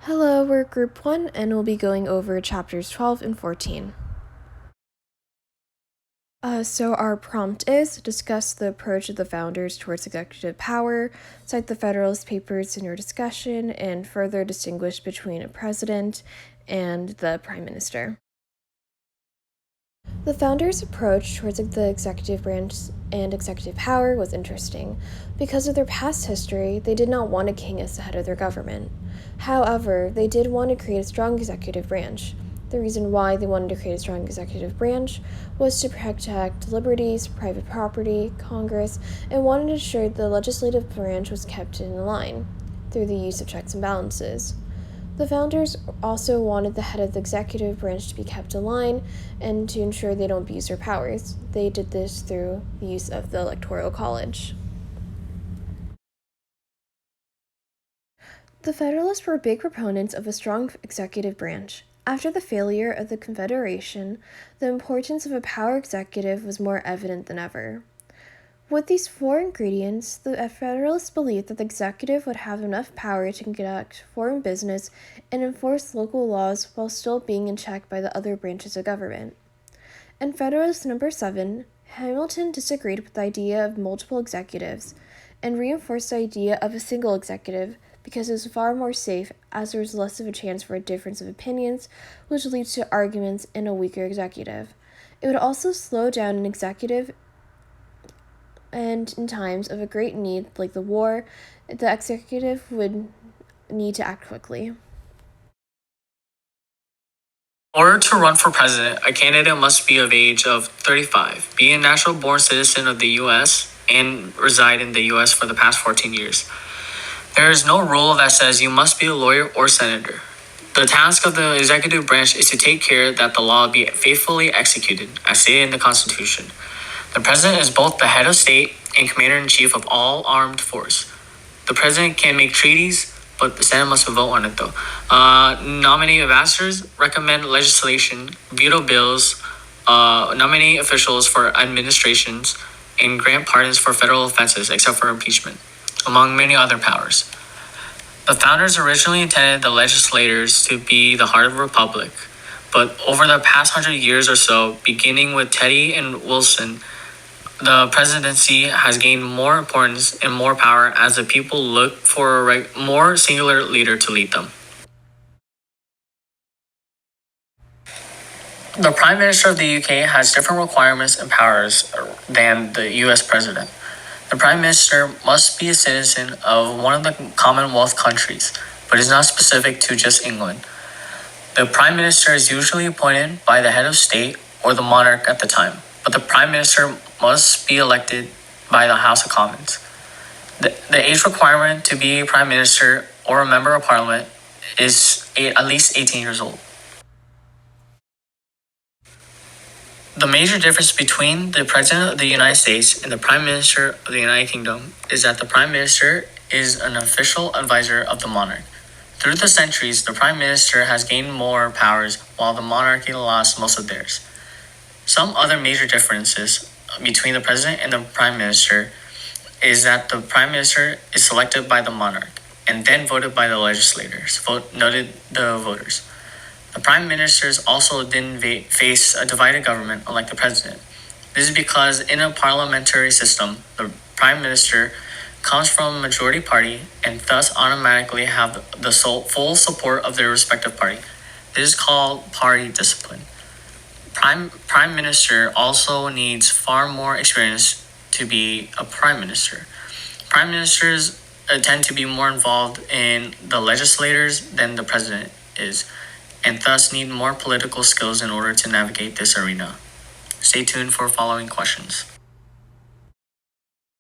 Hello, we're Group 1 and we'll be going over chapters 12 and 14. So our prompt is discuss the approach of the founders towards executive power, cite the Federalist Papers in your discussion, and further distinguish between a president and the prime minister. The founders' approach towards the executive branch and executive power was interesting. Because of their past history, they did not want a king as the head of their government. However, they did want to create a strong executive branch. The reason why they wanted to create a strong executive branch was to protect liberties, private property, Congress, and wanted to ensure the legislative branch was kept in line through the use of checks and balances. The founders also wanted the head of the executive branch to be kept aligned and to ensure they don't abuse their powers. They did this through the use of the Electoral College. The Federalists were big proponents of a strong executive branch. After the failure of the Confederation, the importance of a power executive was more evident than ever. With these four ingredients, the Federalists believed that the executive would have enough power to conduct foreign business and enforce local laws while still being in check by the other branches of government. In Federalist number 7, Hamilton disagreed with the idea of multiple executives and reinforced the idea of a single executive because it was far more safe as there was less of a chance for a difference of opinions, which leads to arguments in a weaker executive. It would also slow down an executive, and in times of a great need, like the war, the executive would need to act quickly. In order to run for president, a candidate must be of age of 35, be a natural-born citizen of the U.S., and reside in the U.S. for the past 14 years. There is no rule that says you must be a lawyer or senator. The task of the executive branch is to take care that the law be faithfully executed, as stated in the Constitution. The president is both the head of state and commander-in-chief of all armed force. The president can make treaties, but the Senate must vote on it though. Nominate ambassadors, recommend legislation, veto bills, nominate officials for administrations, and grant pardons for federal offenses except for impeachment, among many other powers. The founders originally intended the legislators to be the heart of a republic, but over the past 100 years or so, beginning with Teddy and Wilson, the presidency has gained more importance and more power as the people look for a more singular leader to lead them. The Prime Minister of the UK has different requirements and powers than the US President. The Prime Minister must be a citizen of one of the Commonwealth countries, but is not specific to just England. The Prime Minister is usually appointed by the head of state or the monarch at the time, but the Prime Minister must be elected by the House of Commons. The age requirement to be a Prime Minister or a member of Parliament is at least 18 years old. The major difference between the President of the United States and the Prime Minister of the United Kingdom is that the Prime Minister is an official advisor of the monarch. Through the centuries, the Prime Minister has gained more powers while the monarchy lost most of theirs. Some other major differences between the President and the Prime Minister is that the Prime Minister is selected by the monarch and then voted by the legislators, noted the voters. The Prime Ministers also didn't face a divided government unlike the President. This is because in a parliamentary system, the Prime Minister comes from a majority party and thus automatically have the full support of their respective party. This is called party discipline. Prime Minister also needs far more experience to be a Prime Minister. Prime Ministers tend to be more involved in the legislators than the President is, and thus need more political skills in order to navigate this arena. Stay tuned for following questions.